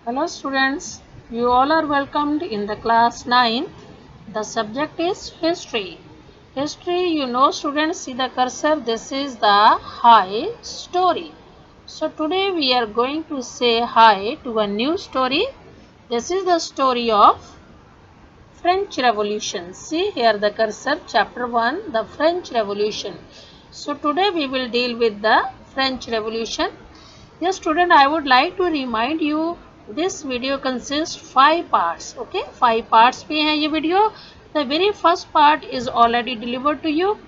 Hello students, you all are welcomed in the class 9. The subject is history. History, you know students, see the cursor, this is the hi story. So today we are going to say hi to a new story. This is the story of French Revolution. See here the cursor, chapter 1, the French Revolution. So today we will deal with the French Revolution. Yes student, I would like to remind you this video consists 5 parts. Okay, 5 parts में है ये video. The very first part is already delivered to you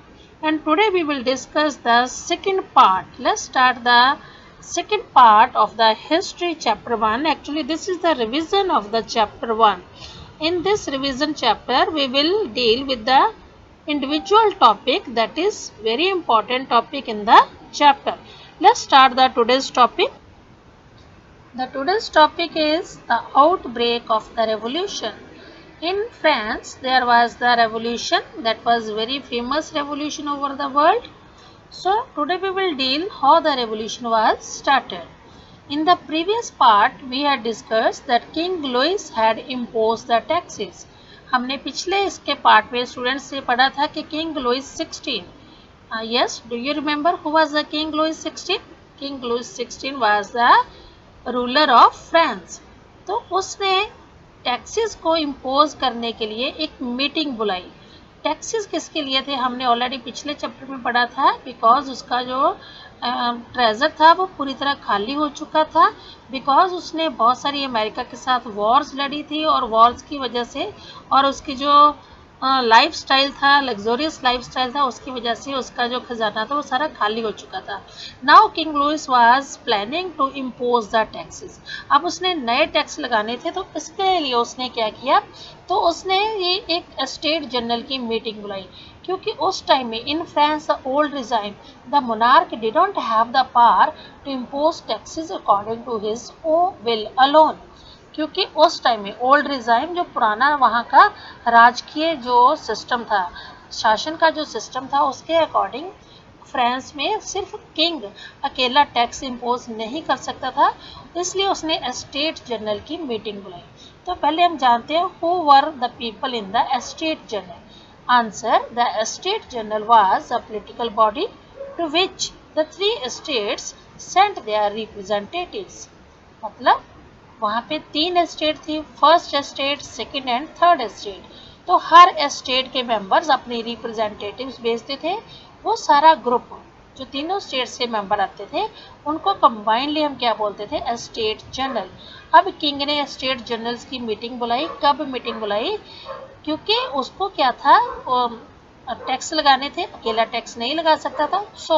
and today we will discuss the second part. Let's start the second part of the history chapter 1. Actually this is the revision of the chapter 1. In this revision chapter we will deal with the individual topic that is very important topic in the chapter. Let's start the today's topic. The today's topic is the outbreak of the revolution. In France, there was the revolution that was very famous revolution over the world. So today we will deal how the revolution was started. In the previous part, we had discussed that King Louis had imposed the taxes. हमने पिछले इसके part में students से पढ़ा था कि King Louis 16. Yes, do you remember who was the King Louis 16? King Louis 16 was the ruler of France. तो उसने टैक्सेस को इम्पोज करने के लिए एक मीटिंग बुलाई. टैक्सेस किसके लिए थे हमने ऑलरेडी पिछले चैप्टर में पढ़ा था. बिकॉज उसका जो ट्रेजर था वो पूरी तरह खाली हो चुका था. बिकॉज उसने बहुत सारी अमेरिका के साथ वॉर्स लड़ी थी और वॉर्स की वजह से और उसकी जो लाइफ स्टाइल था, लग्जोरियस लाइफ स्टाइल था, उसकी वजह से उसका जो खजाना था वो सारा खाली हो चुका था. Now King Louis was planning to impose the taxes. अब उसने नए टैक्स लगाने थे तो इसके लिए उसने क्या किया, तो उसने ये एक स्टेट जनरल की मीटिंग बुलाई. क्योंकि उस टाइम में in France the old regime the monarch didn't have the power to impose taxes according to his own will alone. क्योंकि उस टाइम में ओल्ड रिजाइम जो पुराना वहाँ का राजकीय जो सिस्टम था, शासन का जो सिस्टम था, उसके अकॉर्डिंग फ्रांस में सिर्फ किंग अकेला टैक्स इम्पोज नहीं कर सकता था. इसलिए उसने स्टेट जनरल की मीटिंग बुलाई. तो पहले हम जानते हैं who were the people in the state general. Answer, the state general was a political body to which the 3 states sent their representatives. मतलब वहाँ पे 3 स्टेट थी, first state, second and third state. तो हर स्टेट के members अपने representatives भेजते थे. वो सारा ग्रुप जो तीनों स्टेट से मेंबर आते थे उनको कंबाइनली हम क्या बोलते थे, स्टेट जनरल. अब किंग ने स्टेट जनरल्स की मीटिंग बुलाई. कब मीटिंग बुलाई, क्योंकि उसको क्या था, टैक्स लगाने थे, अकेला टैक्स नहीं लगा सकता था. So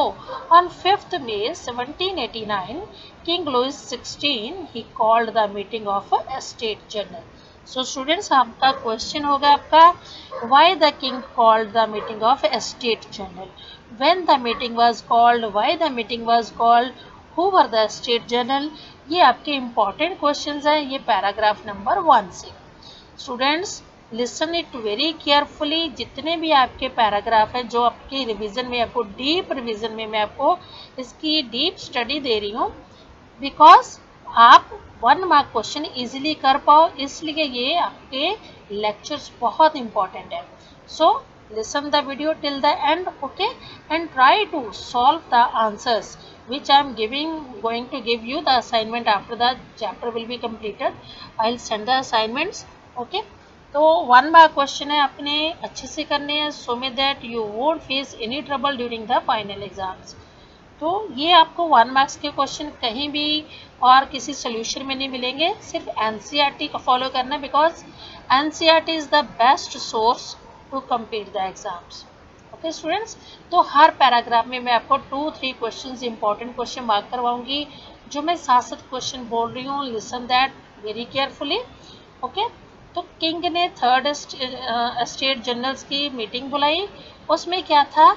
on 5th May 1789 King Louis 16 he called the meeting of a state general. So students, आपका क्वेश्चन होगा आपका, why the king called the meeting of a state general, when the meeting was called, why the meeting was called, who were the state general. ये आपके important questions हैं, ये paragraph number 1 से. Students listen it very carefully. जितने भी आपके paragraph हैं जो आपकी रिवीजन में, आपको डीप रिवीजन में मैं आपको इसकी डीप स्टडी दे रही हूँ, बिकॉज आप 1 मार्क क्वेश्चन इजीली कर पाओ, इसलिए ये आपके लेक्चर्स बहुत इंपॉर्टेंट है. So listen the video till the end, okay, and try to solve the answers which I am going to give you the assignment after the chapter will be completed. I will send the assignments, okay. तो 1 mark question है, अपने अच्छे से करने हैं, so may that you won't face any trouble during the final exams. तो ये आपको 1 मार्क्स के क्वेश्चन कहीं भी और किसी सोल्यूशन में नहीं मिलेंगे, सिर्फ एनसीईआरटी का फॉलो करना, because NCERT is the best source to compete the exams. Okay students, तो हर पैराग्राफ में मैं आपको 2-3 क्वेश्चंस इंपॉर्टेंट क्वेश्चन मार्क करवाऊंगी. जो मैं 7 क्वेश्चन बोल रही हूँ, listen that very carefully, okay. तो किंग ने 3rd स्टेट जनरल्स की मीटिंग बुलाई. उसमें क्या था,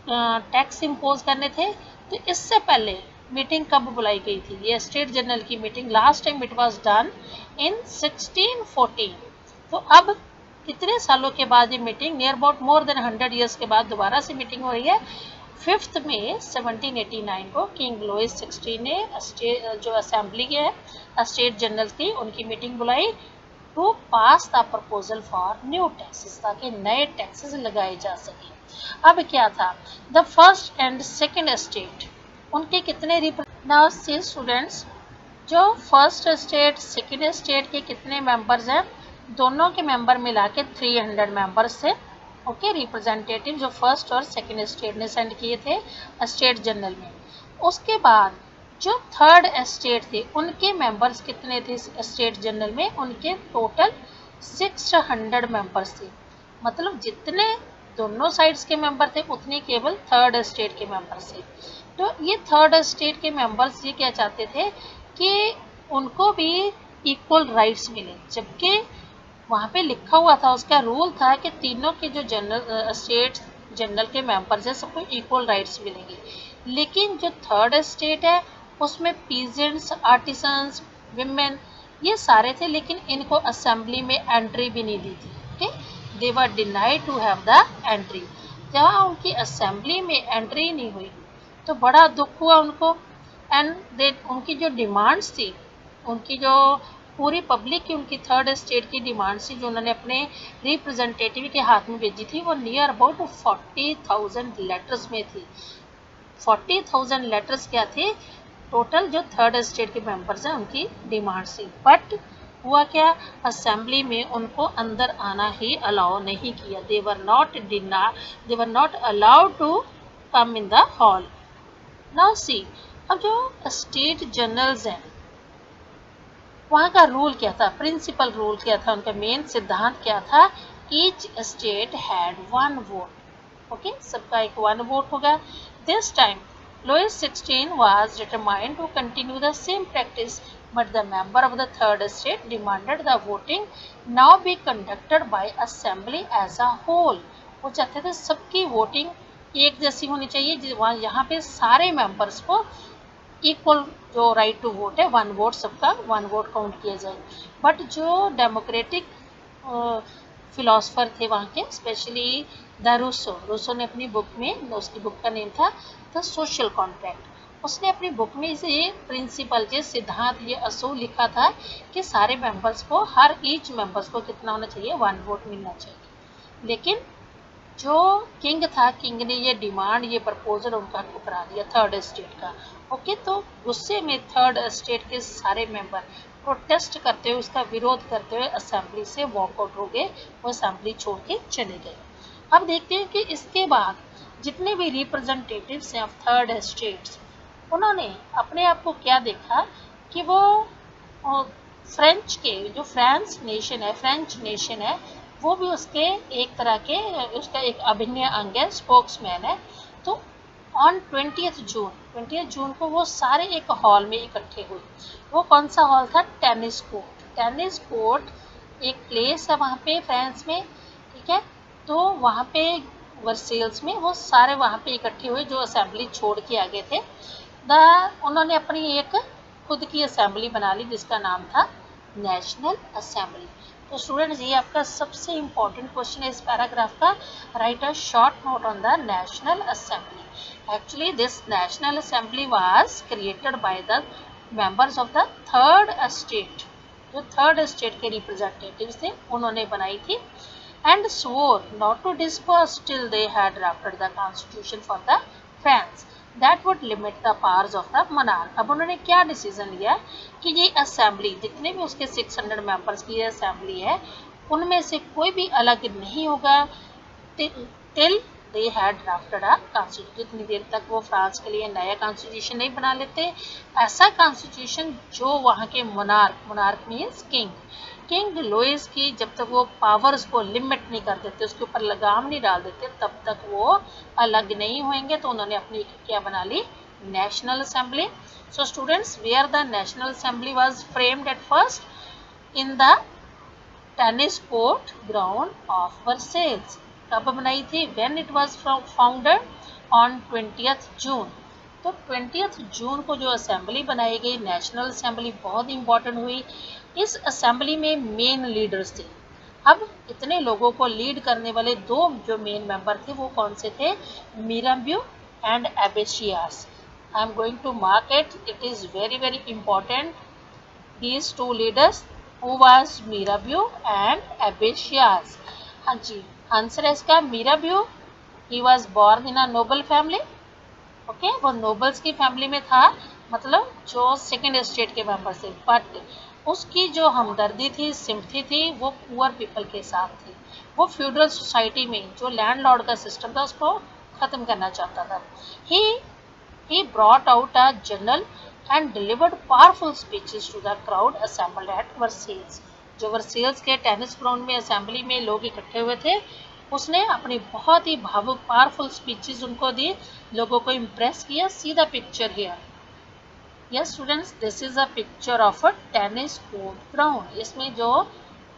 टैक्स इम्पोज करने थे. तो इससे पहले मीटिंग कब बुलाई गई थी, ये स्टेट जनरल की meeting last time it was done in 1614. तो अब कितने सालों के बाद ये meeting, near about more than 100 years के बाद दोबारा से मीटिंग हो रही है. 5 मई 1789 को किंग लुइस 16 ने जो असेंबली है स्टेट जनरल की उनकी मीटिंग बुलाई to pass the proposal for new taxes, ताकि नए टैक्सेस लगाए जा सके। अब क्या था, the first and second state उनके कितने नाउ सी स्टूडेंट्स, जो फर्स्ट स्टेट सेकेंड स्टेट के कितने मेंबर्स हैं, दोनों के मेंबर मिला के 300 मेंबर्स थे। ओके, रिप्रेजेंटेटिव जो फर्स्ट और सेकेंड स्टेट ने सेंड किए थे स्टेट जनरल में। उसके बाद जो थर्ड स्टेट थे उनके मेंबर्स कितने थे स्टेट जनरल में, उनके टोटल 600 मेंबर्स थे। मतलब जितने दोनों साइड्स के मेंबर थे उतने केवल थर्ड स्टेट के मेंबर्स थे। तो ये थर्ड स्टेट के मेंबर्स ये क्या चाहते थे कि उनको भी इक्वल राइट्स मिले, जबकि वहाँ पे लिखा हुआ था, उसका रूल था कि तीनों के जो जनरल स्टेट जनरल के मेंबर्स हैं सबको इक्वल राइट्स मिलेंगे। लेकिन जो थर्ड स्टेट है उसमें पीजेंट्स, आर्टिसंस, विमेन ये सारे थे, लेकिन इनको असेंबली में एंट्री भी नहीं दी थी। Okay, they were denied to have the entry. जहाँ उनकी असेंबली में एंट्री नहीं हुई तो बड़ा दुख हुआ उनको। एंड दे उनकी जो डिमांड्स थी, उनकी जो पूरी पब्लिक की उनकी थर्ड स्टेट की डिमांड्स थी जो उन्होंने अपने रिप्रेजेंटेटिव के हाथ में भेजी थी, वो नियर अबाउट 40,000 लेटर्स में थी। 40,000 लेटर्स क्या थे, टोटल जो थर्ड स्टेट के मेंबर्स हैं उनकी डिमांड्स थी। बट हुआ क्या, असेंबली में उनको अंदर आना ही अलाउ नहीं किया। They were not allowed to come in the hall. Now see, अब जो स्टेट जनरल्स हैं वहाँ का रूल क्या था, प्रिंसिपल रूल क्या था, उनका मेन सिद्धांत क्या था, each state had one vote. Okay, सबका एक वन वोट होगा। This time Louis XVI was determined to continue the same practice, but the member of the third estate demanded the voting now be conducted by assembly as a whole. वो चाहते थे सबकी voting एक जैसी होनी चाहिए, वहाँ यहाँ पे सारे मेंबर्स को इक्वल जो राइट टू वोट है, वन वोट सबका वन वोट काउंट किया जाए। बट जो डेमोक्रेटिक फिलोसफर थे वहाँ के, स्पेशली द रूसो ने अपनी बुक में, उसकी बुक का नेम था द सोशल कॉन्ट्रैक्ट, उसने अपनी बुक में इसे प्रिंसिपल ये सिद्धांत ये असूल लिखा था कि सारे मेंबर्स को, हर ईच मेंबर्स को कितना होना चाहिए, वन वोट मिलना चाहिए। लेकिन जो किंग था, किंग ने ये डिमांड, ये प्रपोजल उनका ठुकरा दिया थर्ड स्टेट का। ओके, तो गुस्से में थर्ड स्टेट के सारे मेंबर प्रोटेस्ट करते हुए, उसका विरोध करते हुए असेंबली से वॉकआउट हो गए, वो असेंबली छोड़ के चले गए। अब देखते हैं कि इसके बाद जितने भी रिप्रेजेंटेटिव्स हैं ऑफ थर्ड स्टेट्स, उन्होंने अपने आप को क्या देखा कि वो फ्रेंच के, जो फ्रांस नेशन है, फ्रेंच नेशन है, वो भी उसके एक तरह के, उसका एक अभिन्न अंग है, स्पोक्समैन है। तो ऑन 20th जून को वो सारे एक हॉल में इकट्ठे हुए। वो कौन सा हॉल था, टेनिस कोर्ट। टेनिस कोर्ट एक प्लेस है वहाँ पे फ्रांस में, ठीक है। तो वहाँ पे वर्सेल्स में वो सारे वहाँ पे इकट्ठे हुए जो असेंबली छोड़ के आ गए थे। उन्होंने अपनी एक खुद की असेंबली बना ली जिसका नाम था नेशनल असेंबली। तो स्टूडेंट्स, ये आपका सबसे इम्पोर्टेंट क्वेश्चन है इस पैराग्राफ का। Right a short note on the national assembly. Actually, this National Assembly was created by the members of the third estate. जो थर्ड स्टेट के रिप्रेजेंटेटिव्स थे उन्होंने बनाई थी। And swore not to disperse till they had drafted the constitution for the France that would limit the powers of the monarch. अब उन्होंने क्या decision लिया कि ये असेंबली, जितने भी उसके 600 मेंबर्स की असेंबली है, उनमें से कोई भी अलग नहीं होगा till they had drafted a constitution। जितनी देर तक वो फ्रांस के लिए नया कॉन्स्टिट्यूशन नहीं बना लेते, ऐसा कॉन्स्टिट्यूशन जो वहाँ के मोनार्क मीन्स किंग लुइस की, जब तक वो पावर्स को लिमिट नहीं कर देते, उसके ऊपर लगाम नहीं डाल देते, तब तक वो अलग नहीं होंगे। तो उन्होंने अपनी क्या बना ली, national assembly. So students, where the national assembly was framed at first in the tennis court ground of Versailles. कब बनाई थी, when it was founded on 20th June. तो 20th जून को जो असेंबली बनाई गई, नेशनल असेंबली, बहुत इंपॉर्टेंट हुई। इस असेंबली में मेन लीडर्स थे। अब इतने लोगों को लीड करने वाले दो जो मेन मेंबर थे वो कौन से थे, Mirabeau and Abesias. I am going to mark it. It is very important. These two leaders, who was Mirabeau and Abesias. हाँ जी, आंसर है इसका Mirabeau. He was born in a noble family. Okay वो nobles की family में था, मतलब जो second state के मेंबर थे, बट उसकी जो हमदर्दी थी, सिंपथी थी, वो पुअर पीपल के साथ थी। वो फ्यूडल सोसाइटी में जो लैंडलॉर्ड का सिस्टम था उसको ख़त्म करना चाहता था। He brought out a journal and delivered powerful speeches to the crowd assembled at Versailles. जो वर्सेल्स के टेनिस ग्राउंड में असेंबली में लोग इकट्ठे हुए थे, उसने अपनी बहुत ही भावुक पावरफुल स्पीचेस उनको दी, लोगों को इम्प्रेस किया। See the picture here. Yes students, this is a picture of a tennis court ground. इसमें जो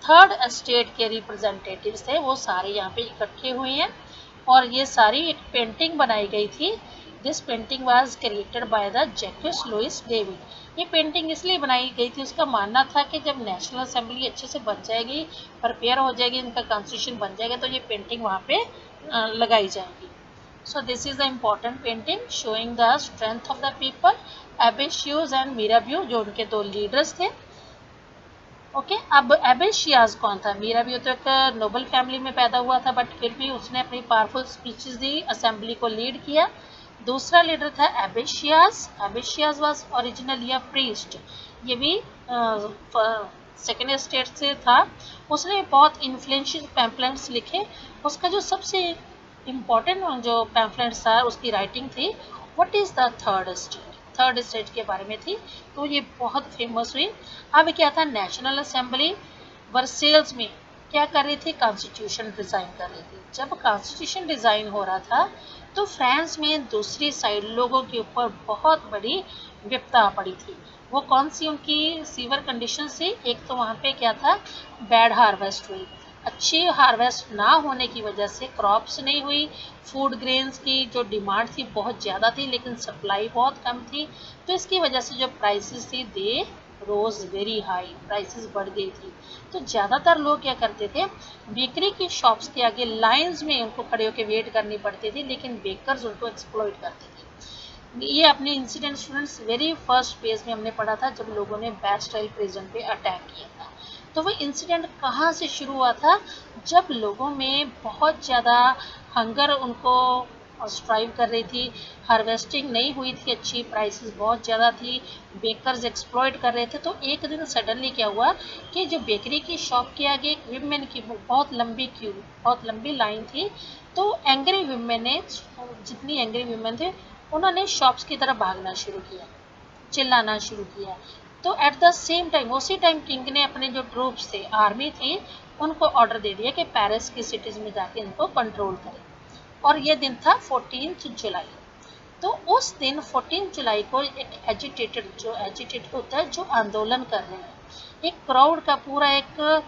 थर्ड स्टेट के रिप्रेजेंटेटिव्स थे वो सारे यहाँ पे इकट्ठे हुए हैं और ये सारी एक पेंटिंग बनाई गई थी। This painting was created by the Jacques Louis David. ये पेंटिंग इसलिए बनाई गई थी, उसका मानना था कि जब नेशनल असेंबली अच्छे से बन जाएगी, प्रिपेयर हो जाएगी, इनका कॉन्स्टिट्यूशन बन जाएगा, तो ये पेंटिंग वहाँ पे लगाई जाएगी। So this is the important painting showing the strength of the people. एबेशियस एंड मिराबियो जो उनके दो लीडर्स थे। ओके अब एबेशियाज कौन था? मिराबियो तो एक नोबल फैमिली में पैदा हुआ था, बट फिर भी उसने अपनी पावरफुल स्पीचेस दी, असेंबली को लीड किया। दूसरा लीडर था एबेशियाज। एबेशियाज वाज ओरिजिनली अ प्रीस्ट। ये भी सेकेंड स्टेट से था। उसने बहुत इन्फ्लुएंशियल पैम्पलेट्स लिखे। उसका जो सबसे इम्पोर्टेंट जो पैम्पलेट्स था, उसकी राइटिंग थी what is the third state. Third state के बारे में थी, तो ये बहुत फेमस हुई। अब क्या था, नेशनल असेंबली वर्सेल्स में क्या कर रही थी, कॉन्स्टिट्यूशन डिज़ाइन कर रही थी। जब कॉन्स्टिट्यूशन डिज़ाइन हो रहा था तो फ्रांस में दूसरी साइड लोगों के ऊपर बहुत बड़ी विपदा पड़ी थी। वो कौन सी उनकी सीवर कंडीशन थी? एक तो वहाँ पे क्या था, बैड हार्वेस्ट हुई। अच्छी हार्वेस्ट ना होने की वजह से क्रॉप्स नहीं हुई। फूड ग्रेन्स की जो डिमांड थी बहुत ज़्यादा थी, लेकिन सप्लाई बहुत कम थी। तो इसकी वजह से जो प्राइसेस थी दे रोज वेरी हाई, प्राइसेस बढ़ गई थी। तो ज़्यादातर लोग क्या करते थे, बेकरी की शॉप्स के आगे लाइंस में उनको खड़े होकर वेट करनी पड़ती थी, लेकिन बेकर्स उनको एक्सप्लॉइट करते थे। ये अपने incident students very first page में हमने पढ़ा था, जब लोगों ने बैस्टाइल प्रिजन पे अटैक किया था। तो वो इंसिडेंट कहाँ से शुरू हुआ था? जब लोगों में बहुत ज़्यादा हंगर उनको स्ट्राइव कर रही थी, हार्वेस्टिंग नहीं हुई थी अच्छी, प्राइसेस बहुत ज़्यादा थी, बेकर्स एक्सप्लॉइट कर रहे थे। तो एक दिन सडनली क्या हुआ कि जो बेकरी की शॉप के आगे एक विमेन की बहुत लंबी क्यू, बहुत लंबी लाइन थी। तो एंग्री विमेन ने, जितनी एंग्री विमेन थे, उन्होंने शॉप्स की तरफ भागना शुरू किया, चिल्लाना शुरू किया। तो एट द सेम टाइम, उसी टाइम किंग ने अपने जो ट्रूप्स थे, आर्मी थी, उनको ऑर्डर दे दिया कि पेरिस की सिटीज़ में जाके इनको कंट्रोल करें। और ये दिन था 14 जुलाई। तो उस दिन 14 जुलाई को एक एजिटेटेड होता है, जो आंदोलन कर रहे हैं, एक क्राउड का पूरा एक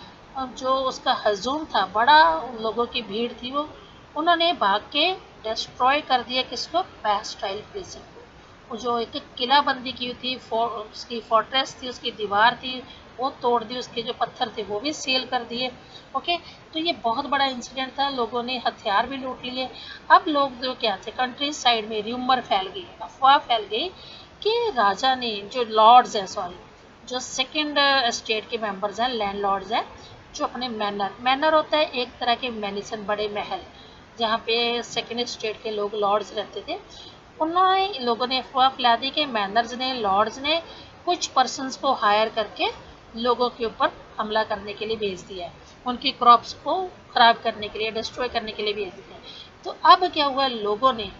जो उसका हजूम था, बड़ा लोगों की भीड़ थी, वो उन्होंने भाग के डिस्ट्रॉय कर दिया किसको, बैस्टाइल प्रिजन को। जो एक किलाबंदी की थी, उसकी फोर्ट्रेस थी, उसकी दीवार थी, वो तोड़ दी, उसके जो पत्थर थे वो भी सेल कर दिए। ओके, तो ये बहुत बड़ा इंसिडेंट था, लोगों ने हथियार भी लूट लिए। अब लोग जो क्या थे, कंट्री साइड में र्यूमर फैल गई, अफवाह फैल गई कि राजा ने, जो लॉर्ड्स हैं, सॉरी, जो सेकेंड स्टेट के मेंबर्स हैं, लैंड लॉर्ड्स हैं, जो अपने मैनर होता है एक तरह के मैनिसन, बड़े महल, जहाँ पे सेकेंड स्टेट के लोग लॉर्ड्स रहते थे, उन्होंने लोगों ने अफवाह फैला दी कि मैनर्स ने, लॉर्ड्स ने कुछ पर्सन्स को हायर करके लोगों के ऊपर हमला करने के लिए भेज दिया है, उनकी क्रॉप्स को ख़राब करने के लिए, डिस्ट्रॉय करने के लिए भेज दिया है। तो अब क्या हुआ, लोगों ने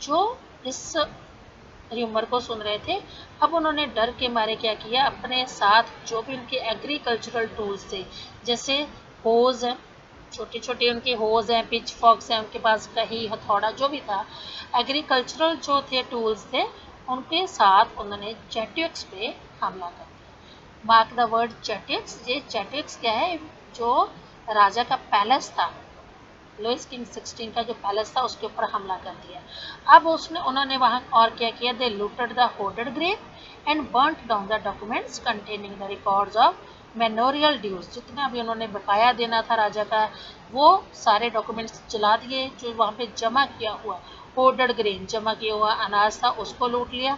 जो इस र्यूमर को सुन रहे थे, अब उन्होंने डर के मारे क्या किया, अपने साथ जो भी उनके एग्रीकल्चरल टूल्स थे, जैसे होज हैं, छोटे छोटे उनके होज हैं, पिच फॉक्स हैं उनके पास, कहीं हथौड़ा, जो भी था, एग्रीकल्चरल जो थे टूल्स थे, उनके साथ उन्होंने चैट्यूक्स पे हमला कर दिया। Mark the word chateaux. ये चैट्यूक्स क्या है, जो राजा का पैलेस था, लुइस किंग 16 का जो पैलेस था, उसके ऊपर हमला कर दिया। अब उन्होंने वहाँ और क्या किया, they looted the hoarded grain and burnt down the documents containing the records of manorial dues. जितना भी उन्होंने बकाया देना था राजा का, वो सारे डॉक्यूमेंट्स जला दिए, जो वहाँ पे जमा किया हुआ होर्डेड ग्रेन, जमा किया हुआ अनाज था, उसको लूट लिया।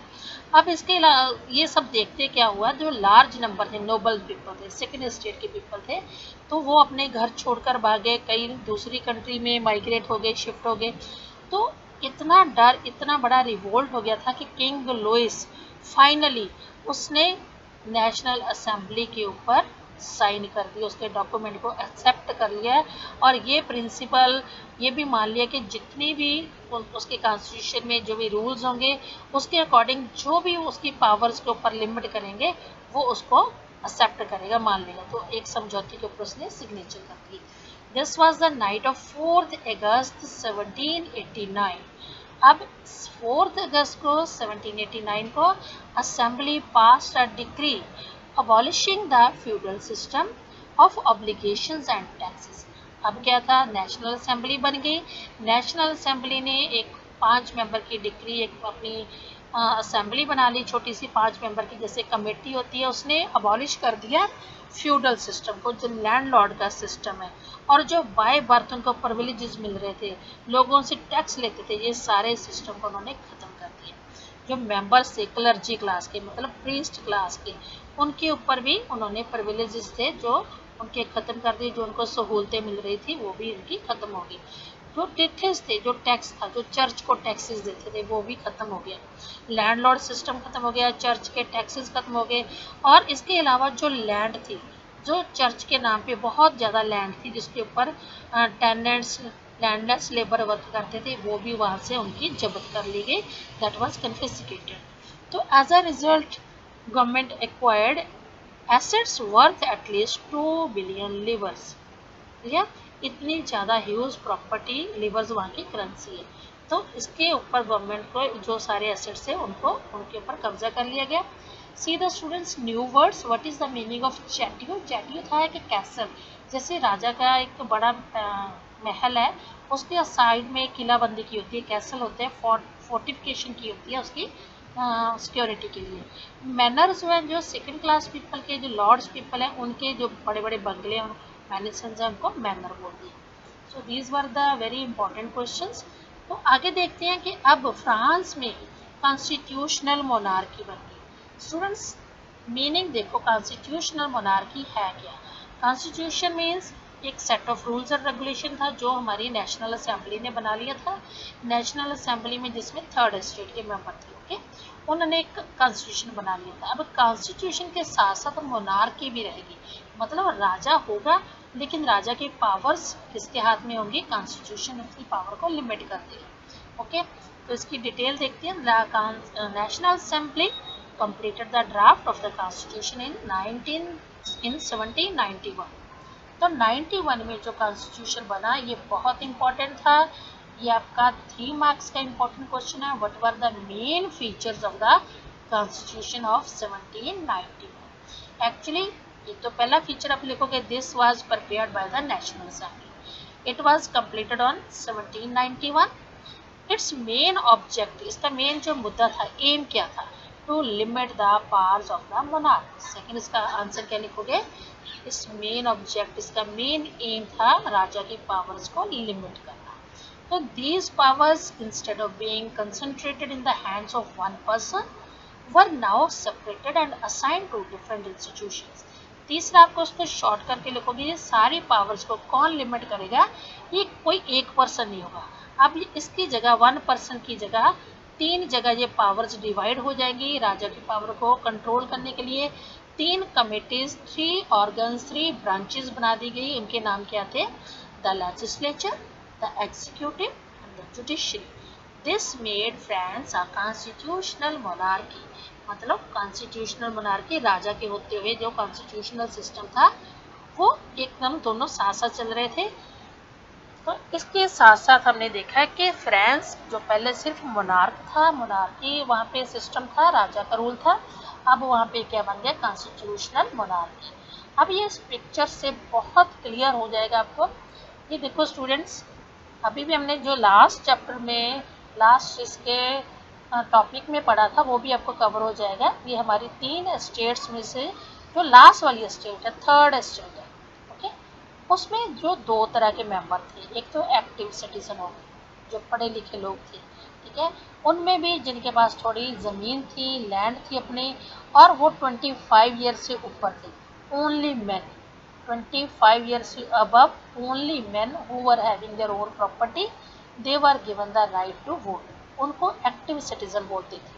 अब इसके अलावा ये सब देखते क्या हुआ, जो लार्ज नंबर थे नोबल पीपल थे, सेकेंड स्टेट के पीपल थे, तो वो अपने घर छोड़कर भागे, कई दूसरी कंट्री में माइग्रेट हो गए, शिफ्ट हो गए। तो इतना डर, इतना बड़ा रिवोल्ट हो गया था कि किंग लुइस फाइनली उसने नेशनल असेंबली के ऊपर साइन कर दिया, उसके डॉक्यूमेंट को एक्सेप्ट कर लिया और ये प्रिंसिपल ये भी मान लिया कि जितनी भी उसके कॉन्स्टिट्यूशन में जो भी रूल्स होंगे उसके अकॉर्डिंग जो भी उसकी पावर्स के ऊपर लिमिट करेंगे वो उसको एक्सेप्ट करेगा, मान लेगा। तो एक समझौते के ऊपर उसने सिग्नेचर कर दी। This was the night of 4 August 1789। अब 4 अगस्त को 1789 को assembly passed a decree abolishing the feudal system of obligations and taxes. अब क्या था, नेशनल असेंबली बन गई। नेशनल असेंबली ने एक 5 मेंबर की डिक्री, एक अपनी असेंबली बना ली छोटी सी 5 मेंबर की, जैसे कमेटी होती है, उसने अबॉलिश कर दिया फ्यूडल सिस्टम को, जो लैंडलॉर्ड का सिस्टम है, और जो बाय बर्थ उनको प्रिविलेजेस मिल रहे थे, लोगों से टैक्स लेते थे, ये सारे सिस्टम को उन्होंने खत्म कर दिया। जो मेंबर्स थे क्लर्जी क्लास के, मतलब प्रीस्ट क्लास के, उनके ऊपर भी उन्होंने प्रिविलेजेस थे जो उनके खत्म कर दिए, जो उनको सहूलतें मिल रही थी वो भी उनकी खत्म हो गई। जो टैक्सेस थे, जो टैक्स था, जो चर्च को टैक्सेस देते थे वो भी खत्म हो गया। लैंडलॉर्ड सिस्टम खत्म हो गया, चर्च के टैक्सेस खत्म हो गए, और इसके अलावा जो लैंड थी, जो चर्च के नाम पे बहुत ज़्यादा लैंड थी जिसके ऊपर टेनेंट्स लैंडलेस लेबर वर्क करते थे, वो भी वहाँ से उनकी जब्त कर ली गई, दैट वाज कन्फिस्केटेड। तो as a result government acquired assets worth at least 2 billion livres. या इतनी ज़्यादा ह्यूज प्रॉपर्टी, लिवर्स वहाँ की करेंसी है। तो इसके ऊपर गवर्नमेंट को जो सारे एसेट्स है उनको उनके ऊपर कब्जा कर लिया गया। See the students new words, what is the meaning of chateau. Chateau था कि कैसल, जैसे राजा का एक बड़ा महल है, उसके साइड में किलाबंदी की होती है, कैसल होते हैं, फोर्टिफिकेशन की होती है उसकी सिक्योरिटी के लिए। मैनर्स जो है, जो सेकंड क्लास पीपल के, जो लॉर्ड्स पीपल हैं, उनके जो बड़े बड़े बंगले हैं, मैनर्स हैं, उनको मैनर बोल दिया। So these were the very important questions. तो आगे देखते हैं कि अब फ्रांस में कॉन्स्टिट्यूशनल मोनार्की बन गई। स्टूडेंट्स मीनिंग देखो, कॉन्स्टिट्यूशनल मोनार्की है क्या। कॉन्स्टिट्यूशन मीन्स एक set of rules and regulation था जो हमारी नेशनल असेंबली ने बना लिया था। नेशनल असेंबली में जिसमें 3rd स्टेट के मेंबर थे, ओके, उन्होंने एक कॉन्स्टिट्यूशन बना लिया था। अब कॉन्स्टिट्यूशन के साथ साथ मोनार्की भी रहेगी, मतलब राजा होगा, लेकिन राजा की पावर्स किसके हाथ में होंगी, कॉन्स्टिट्यूशन उसकी पावर को लिमिट कर देगा। ओके, तो इसकी डिटेल देखते हैं। National assembly completed the draft of the constitution in 1791। तो 91 में जो कॉन्स्टिट्यूशन बना ये बहुत इंपॉर्टेंट था। ये आपका 3 मार्क्स का इंपॉर्टेंट क्वेश्चन है। What were the main features of the constitution of 1791। Actually ये तो पहला फीचर आप लिखोगे, this was prepared by the national assembly, it was completed on 1791। Its main object, इसका मेन जो मुद्दा था, एम क्या था, to limit the powers of the monarch. Second इसका आंसर क्या लिखोगे, इस मेन ऑब्जेक्ट, इसका मेन एम था राजा की पावर्स को लिमिट करना। तो these powers instead of being concentrated in the hands of one person were now separated and assigned to different institutions. तीसरा आपको उसको शॉर्ट करके लिखोगे, ये सारी पावर्स को कौन लिमिट करेगा, ये कोई एक पर्सन नहीं होगा। अब इसकी जगह 1 पर्सन की जगह 3 जगह ये पावर्स डिवाइड हो जाएंगी। राजा की पावर को कंट्रोल करने के लिए 3 कमिटीज, 3 ऑर्गन्स, 3 ब्रांचेस बना दी गई। इनके नाम क्या थे, the legislature, the executive and the judiciary. This made France a constitutional monarchy, मतलब कॉन्स्टिट्यूशनल मोनार्की, राजा के होते हुए जो कॉन्स्टिट्यूशनल सिस्टम था वो एकदम दोनों साथ साथ चल रहे थे। तो इसके साथ साथ हमने देखा है कि फ्रांस जो पहले सिर्फ मोनार्क था, मोनार्की वहाँ पे सिस्टम था, राजा का रूल था, अब वहाँ पे क्या बन गया, कॉन्स्टिट्यूशनल मोनार्की। अब ये इस पिक्चर से बहुत क्लियर हो जाएगा आपको। ये देखो स्टूडेंट्स, अभी भी हमने जो लास्ट चैप्टर में लास्ट इसके टॉपिक में पढ़ा था वो भी आपको कवर हो जाएगा। ये हमारी 3 स्टेट्स में से जो लास्ट वाली स्टेट है, 3rd स्टेट है, ओके, उसमें जो 2 तरह के मेंबर थे, एक तो एक्टिव सिटीजन हो गए, जो पढ़े लिखे लोग थे, ठीक है, उनमें भी जिनके पास थोड़ी ज़मीन थी, लैंड थी अपनी, और वो 25 ईयर से ऊपर थे, only man 25 years above, only men who were having their own property, they were given the right to vote. उनको एक्टिव सिटीजन बोलते थे।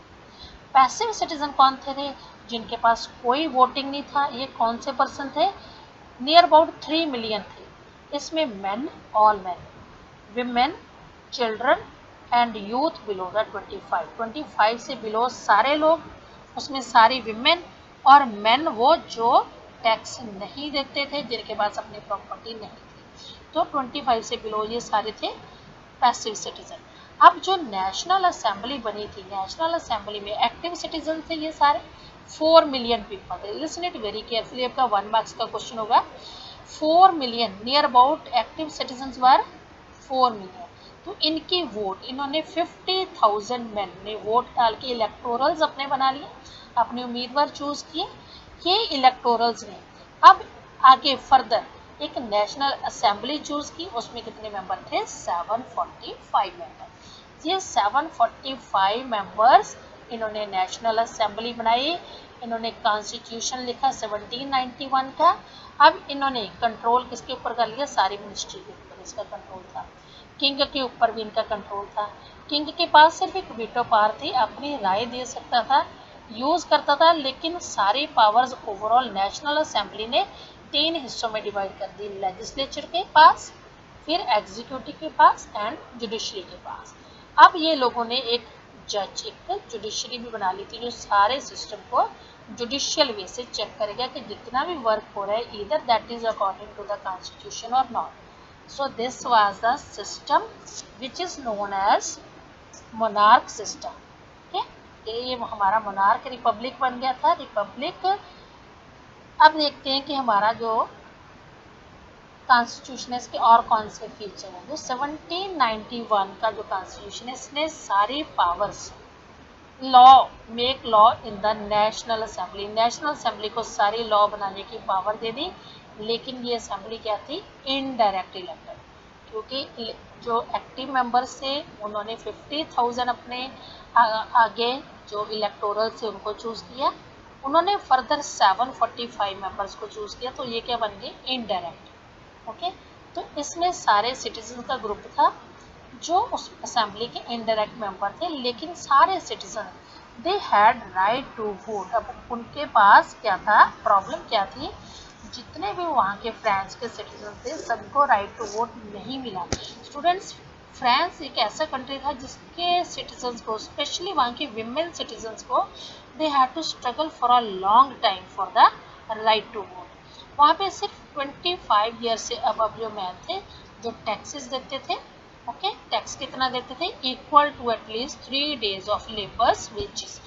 पैसिव सिटीजन कौन थे? जिनके पास कोई वोटिंग नहीं था। ये कौन से पर्सन थे? नियर अबाउट 3 मिलियन थे। इसमें main, all man, women, children and youth below the 25 से बिलो सारे लोग, उसमें सारी विमेन और मेन वो जो टैक्स नहीं देते थे, जिनके पास अपनी प्रॉपर्टी नहीं थी। तो 25 से बिलो ये सारे थे पैसिव सिटीजन। अब जो नेशनल असेंबली बनी थी, नेशनल असेंबली में एक्टिव सिटीजन थे ये सारे 4 मिलियन पीपल थे। लिसन इट वेरी केयरफुली, आपका 1 मार्क्स का क्वेश्चन होगा। 4 million near about active citizen were 4 million. तो इनकी वोट, इन्होंने 50,000 मैन ने वोट डाल के इलेक्टोरल्स अपने बना लिए, अपने उम्मीदवार चूज किए। ये इलेक्टोरल्स ने अब आगे फर्दर एक नेशनल असेंबली चूज की, उसमें कितने मेंबर थे? 745 मेंबर। ये 745 मेंबर्स इन्होंने नेशनल असेंबली बनाई, इन्होंने कॉन्स्टिट्यूशन लिखा 1791 का। अब इन्होंने कंट्रोल किसके ऊपर कर लिया? सारी मिनिस्ट्री के ऊपर इसका कंट्रोल था। किंग के ऊपर भी इनका कंट्रोल था। किंग के पास सिर्फ एक वीटो पावर थी, अपनी राय दे सकता था, यूज करता था, लेकिन सारी पावर्स ओवरऑल नेशनल असेंबली ने 3 हिस्सों में डिवाइड कर दी। लेजिस्लेचर के पास, फिर एग्जीक्यूटिव के पास एंड जुडिशरी के पास। अब ये लोगों ने एक जज, एक जुडिशरी भी बना ली थी, जो सारे सिस्टम को जुडिशियल वे से चेक करेगा कि जितना भी वर्क हो रहा है either that is according to the constitution और not. So this was the system which is known as monarch system. ये हमारा मोनार्क रिपब्लिक बन गया था, रिपब्लिक। अब देखते हैं कि हमारा जो कॉन्स्टिट्यूशन है इसके और कौन से फीचर हैं। जो 1791 का जो कॉन्स्टिट्यूशन है, इसने सारी powers, law, make law in the national assembly, national assembly को सारी लॉ बनाने की पावर दे दी। लेकिन ये असेंबली क्या थी? इनडायरेक्ट इलेक्टेड, क्योंकि जो एक्टिव मेंबर्स थे उन्होंने 50,000 अपने आगे जो इलेक्टोरल से उनको चूज किया, उन्होंने फर्दर 745 मेंबर्स को चूज किया। तो ये क्या बन गए? इनडायरेक्ट। ओके, तो इसमें सारे सिटीजन का ग्रुप था जो उस असेंबली के इनडायरेक्ट मेंबर थे, लेकिन सारे citizen they had right to vote. अब उनके पास क्या था? प्रॉब्लम क्या थी? जितने भी वहाँ के फ्रांस के सिटीजन थे सबको राइट टू वोट नहीं मिला। स्टूडेंट्स, फ्रांस एक ऐसा कंट्री था जिसके सिटीजन्स को, स्पेशली वहाँ के विमेन सिटीजन्स को, they had to struggle for a long time for the right to vote. वहाँ पे सिर्फ 25 ईयर से अब जो मैन थे जो टैक्सेस देते थे, ओके, टैक्स कितना देते थे? Equal to at least 3 days of labours wages,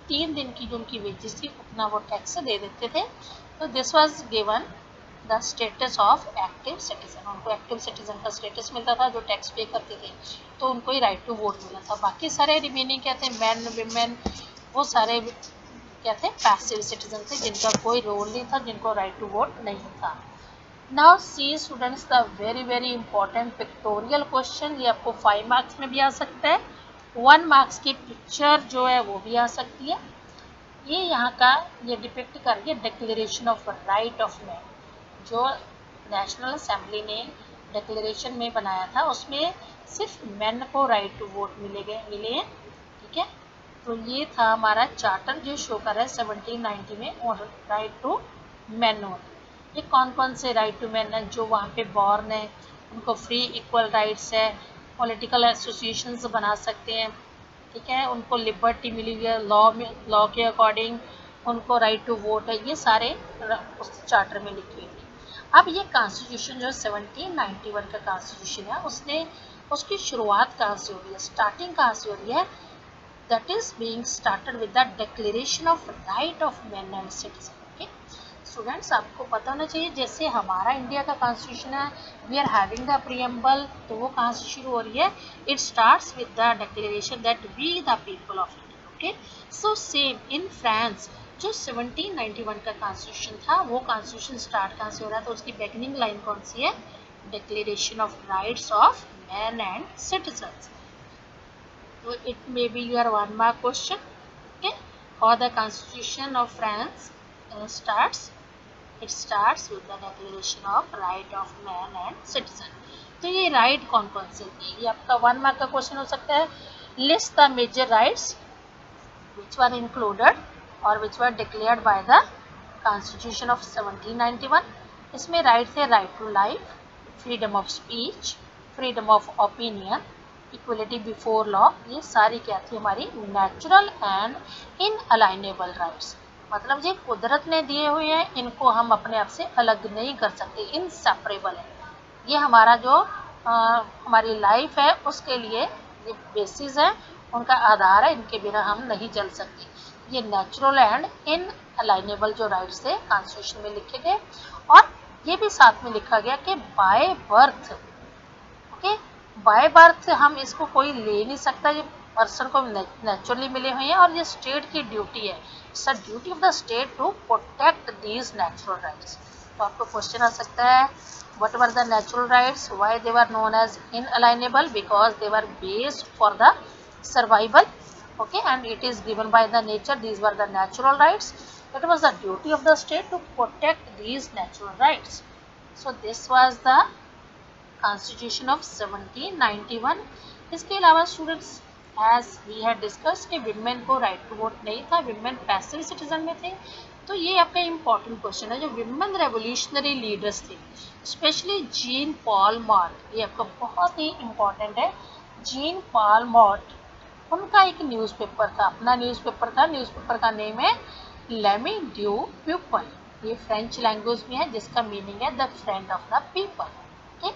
3 दिन की जो उनकी वेजेस थी उतना वो टैक्स दे देते थे। तो this was given the status of active citizen. उनको एक्टिव सिटीजन का स्टेटस मिलता था जो टैक्स पे करते थे, तो उनको ही राइट टू वोट मिला था। बाकी सारे रिमेनिंग क्या थे? मैन, विमेन, वो सारे क्या थे? पैसिव सिटीजन थे, जिनका कोई रोल नहीं था, जिनको राइट टू वोट नहीं था। Now see students, the very important pictorial question. ये आपको 5 मार्क्स में भी आ सकता है, 1 मार्क्स की पिक्चर जो है वो भी आ सकती है। ये यहाँ का ये डिपिक्ट कर रही है declaration of right of man, जो नेशनल असेंबली ने डिक्लेरेशन में बनाया था, उसमें सिर्फ मैन को राइट टू वोट मिले हैं। ठीक है, तो ये था हमारा चार्टर जो शो कर रहा है 1790 में, और राइट टू मैन हो। ये कौन कौन से राइट टू मैन है? जो वहाँ पे बॉर्न है उनको फ्री इक्वल राइट्स है, पॉलिटिकल एसोसिएशंस बना सकते हैं, ठीक है, उनको लिबर्टी मिली हुई है, लॉ के अकॉर्डिंग उनको राइट टू वोट है। ये सारे उस चार्टर में लिखी हुई थी। अब ये कॉन्स्टिट्यूशन जो 1791 का कॉन्स्टिट्यूशन है, उसने उसकी शुरुआत कहाँ से हो रही है? स्टार्टिंग कहाँ से हो रही है? That is being started with the declaration of right of man and citizen. Okay students, आपको पता होना चाहिए, जैसे हमारा इंडिया का कॉन्स्टिट्यूशन है, we are having the preamble, तो वो कहाँ से शुरू हो रही है? It starts with the declaration that we the people of India. Okay, so same in France जो 1791 का कॉन्स्टिट्यूशन था, वो कॉन्स्टिट्यूशन स्टार्ट कहाँ से हो रहा है? तो उसकी बिगिनिंग लाइन कौन सी है? Declaration of rights of man and citizens. So it may be your 1 mark question. Okay, how the Constitution of France starts? It starts with the Declaration of Right of Man and Citizen. तो ये right कौन कौन से थे? ये आपका 1 mark का question हो सकता है. List the major rights which were included or which were declared by the Constitution of 1791. इसमें राइट थे right to life, freedom of speech, freedom of opinion, equality before law. ये सारी क्या थी? हमारी नेचुरल एंड इनअलाइनेबल राइट्स. मतलब ये कुदरत ने दिए हुए हैं, इनको हम अपने आप से अलग नहीं कर सकते, इनसेपरेबल है. ये हमारा जो हमारी लाइफ है उसके लिए ये बेसिस है, उनका आधार है, इनके बिना हम नहीं चल सकते. ये नेचुरल एंड इनअलाइनेबल जो राइट्स थे कॉन्स्टिट्यूशन में लिखे गए. और ये भी साथ में लिखा गया कि by birth, okay, by birth हम इसको कोई ले नहीं सकता, ये पर्सन को नेचुरली मिले हुए हैं और ये स्टेट की ड्यूटी है. It's a duty of the state to protect these natural rights. तो आपको क्वेश्चन आ सकता है, what were the natural rights, why they were known as inalienable? Because they were based for the survival, okay, and it is given by the nature. These were the natural rights. It was the duty of the state to protect these natural rights. So this was the Constitution of 1791. इसके अलावा students, as we had discussed कि women को right to vote नहीं था, women passive citizen में थे. तो ये आपका इम्पॉर्टेंट क्वेश्चन है. जो विमेन रेवोल्यूशनरी लीडर्स थे, स्पेशली जीन पॉल मार्ट, ये आपका बहुत ही इम्पॉर्टेंट है. जीन पॉल मार्ट, उनका एक न्यूज़पेपर था, अपना न्यूज़पेपर था. न्यूज़पेपर का नेम है लेमी ड्यू पीपल. ये फ्रेंच लैंग्वेज में है जिसका मीनिंग है the friend of the people. Okay,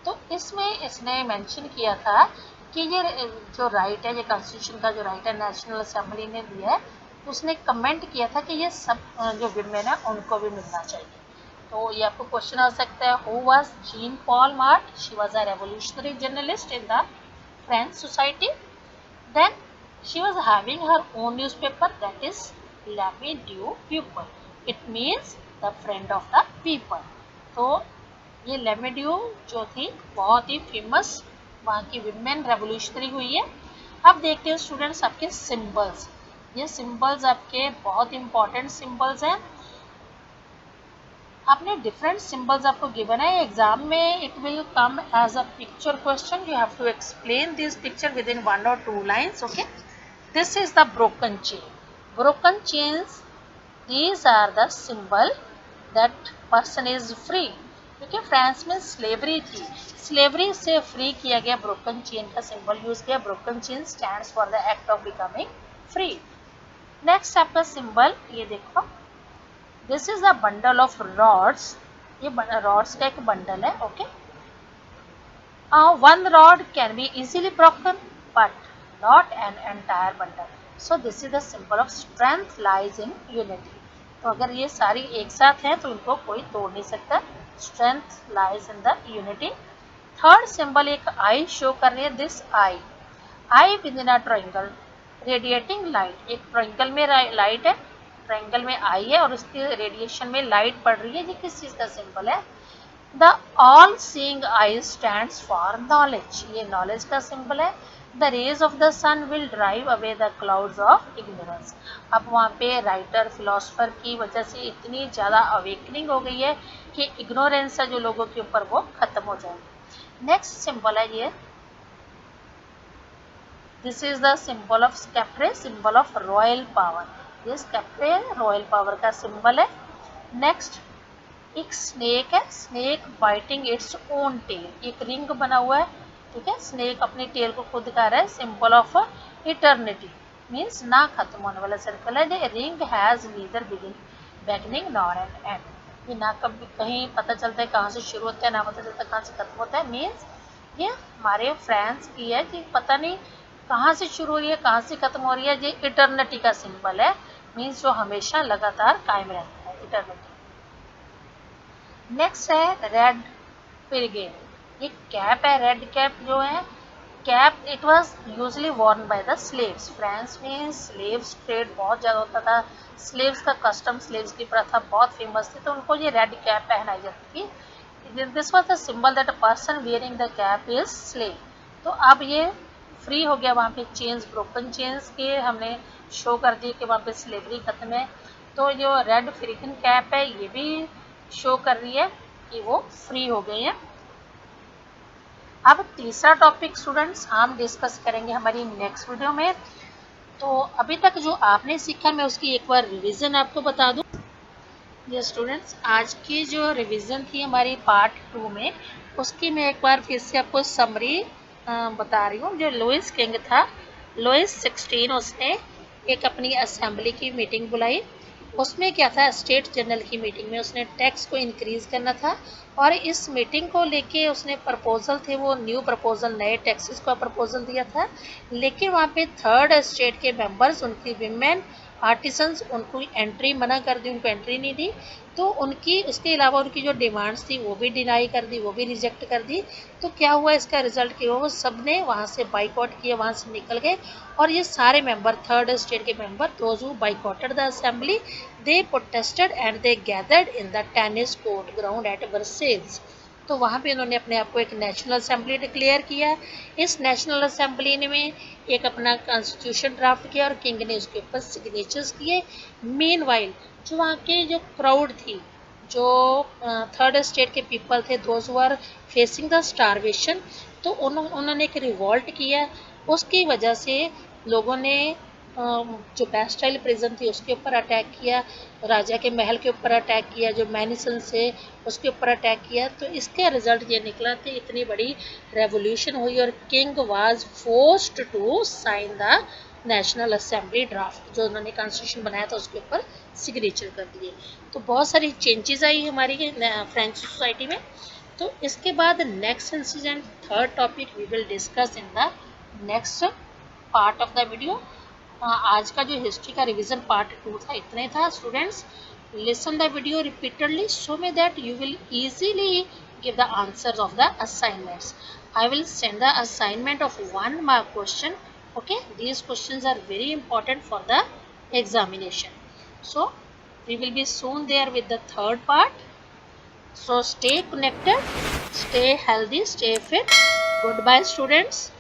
तो इसमें इसने मेंशन किया था कि ये जो राइट है, ये कॉन्स्टिट्यूशन का जो राइट है नेशनल असेंबली ने दिया है, उसने कमेंट किया था कि ये सब जो विमेन है उनको भी मिलना चाहिए. तो ये आपको क्वेश्चन आ सकता है, who was Jean Paul Marat? She was a revolutionary journalist in the French society. Then she was having her own newspaper, that is L'Ami du Peuple. It means the friend of the people. तो ये lemme due जो थी बहुत ही famous वहाँ की women revolutionary हुई है. अब देखते हैं स्टूडेंट्स आपके सिंबल्स. ये सिंबल्स आपके बहुत इंपॉर्टेंट सिंबल्स हैं. आपने डिफरेंट सिंबल्स आपको गिवन है एग्जाम में. It will come as a picture question. You have to explain this picture within 1 or 2 lines. Okay, this is the broken chain. Broken chains, these are the symbol that person is free. क्योंकि France में slavery थी, slavery से free किया गया. Broken chain का symbol use किया. Broken chain stands for the act of becoming free. Next आपका symbol ये देखो, this is a bundle of rods. ये रॉड्स का एक बंडल है. Okay, 1 rod can be easily broken but not an entire bundle. So this is the symbol of strength lies in unity. तो अगर ये सारी एक साथ हैं तो इनको कोई तोड़ नहीं सकता. Strength lies in the unity. Third symbol एक आई शो कर रही है. This I with in a triangle radiating light. एक ट्रायंगल में लाइट है, ट्रायंगल में आई है और उसके रेडिएशन में लाइट पड़ रही है. ये किस चीज का सिंबल है? The all seeing eye stands for knowledge. ये नॉलेज का सिंबल है. The rays of the sun will drive away the clouds of ignorance. अब वहाँ पे राइटर फिलोसफर की वजह से इतनी ज़्यादा अवेकनिंग हो गई है कि इग्नोरेंस है जो लोगों के ऊपर वो खत्म हो जाएगी. नेक्स्ट सिंबल है ये, this is the symbol of sceptre, symbol of royal power. ये स्कैप्रे रॉयल पावर का सिंबल है. नेक्स्ट एक स्नेक है, snake biting its own tail. एक रिंग बना हुआ है, ठीक है, स्नेक अपनी टेल को खुद दिखा रहा है. सिंबल ऑफ इटर्निटी मीन्स ना खत्म होने वाला सर्कल है. The ring has neither beginning nor an end. ये ना कभी कहीं पता चलता है कहाँ से शुरू होता है, ना पता चलता है कहाँ से खत्म होता है. मीन्स ये हमारे फ्रांस की है कि पता नहीं कहाँ से शुरू हो रही है कहाँ से खत्म हो रही है. ये इटर्निटी का सिंबल है, मीन्स जो हमेशा लगातार कायम रहता है, इटर्निटी. नेक्स्ट है रेड पिलग्रिम. ये कैप है, रेड कैप जो है cap, it was usually Warne by the slaves. France में स्लेव्स ट्रेड बहुत ज़्यादा होता था. स्लेव्स का कस्टम, स्लेव्स की प्रथा बहुत फेमस थी, तो उनको ये रेड कैप पहनाई जाती थी. This was the symbol that a person wearing the cap is slave. तो अब ये फ्री हो गया, वहाँ पे चेन्स, ब्रोकन चेन्स के हमने शो कर दिए कि वहाँ पे स्लेवरी खत्म है। तो जो रेड अफ्रीकन कैप है ये भी शो कर रही है कि वो फ्री हो गए हैं। अब तीसरा टॉपिक स्टूडेंट्स हम डिस्कस करेंगे हमारी नेक्स्ट वीडियो में। तो अभी तक जो आपने सीखा मैं उसकी एक बार रिवीजन आपको बता दूं। ये स्टूडेंट्स आज की जो रिवीजन थी हमारी पार्ट 2 में, उसकी मैं एक बार फिर से आपको समरी बता रही हूँ। जो लुइस किंग था, लुइस 16, उसने एक अपनी असेंबली की मीटिंग बुलाई। उसमें क्या था, स्टेट जनरल की मीटिंग में उसने टैक्स को इंक्रीज करना था और इस मीटिंग को लेके उसने प्रपोजल थे वो न्यू प्रपोजल, नए टैक्सेस का प्रपोजल दिया था। लेकिन वहाँ पे थर्ड स्टेट के मेंबर्स, उनकी विमेन आर्टिसंस, उनको एंट्री मना कर दी, उनको एंट्री नहीं दी। तो उनकी, उसके अलावा उनकी जो डिमांड्स थी वो भी डिनाई कर दी, वो भी रिजेक्ट कर दी। तो क्या हुआ, इसका रिजल्ट क्या हुआ, वो सब ने वहाँ से बाइकआउट किया, वहाँ से निकल गए। और ये सारे मेंबर, थर्ड स्टेट के member, those who boycotted the assembly, they protested and they gathered in the tennis court ground at Versailles. तो वहाँ पे उन्होंने अपने आप को एक नेशनल असेंबली डिक्लेयर किया। इस नेशनल असेंबली में एक अपना कॉन्स्टिट्यूशन ड्राफ्ट किया और किंग ने उसके ऊपर सिग्नेचर्स किए। मीनवाइल जो वहाँ के जो क्राउड थी, जो थर्ड स्टेट के पीपल थे, those who are facing the starvation, तो उन्होंने एक रिवॉल्ट किया। उसकी वजह से लोगों ने जो बैस्टाइल प्रिजन थी उसके ऊपर अटैक किया, राजा के महल के ऊपर अटैक किया, जो मैनिसन से उसके ऊपर अटैक किया। तो इसका रिजल्ट ये निकला कि इतनी बड़ी रेवोल्यूशन हुई और king was forced to sign the national assembly draft, जो उन्होंने कॉन्स्टिट्यूशन बनाया था उसके ऊपर सिग्नेचर कर दिए। तो बहुत सारी चेंजेस आई हमारी फ्रेंच सोसाइटी में। तो इसके बाद next incident, third topic we will discuss in the next part of the video. आज का जो हिस्ट्री का रिवीजन पार्ट 2 था, इतने था students. Listen the video repeatedly so that you will easily give the answers of the assignments. I will send the assignment of 1 mark question. Okay, these questions are very important for the examination. So we will be soon there with the third part. So stay connected, stay healthy, stay fit. Goodbye students.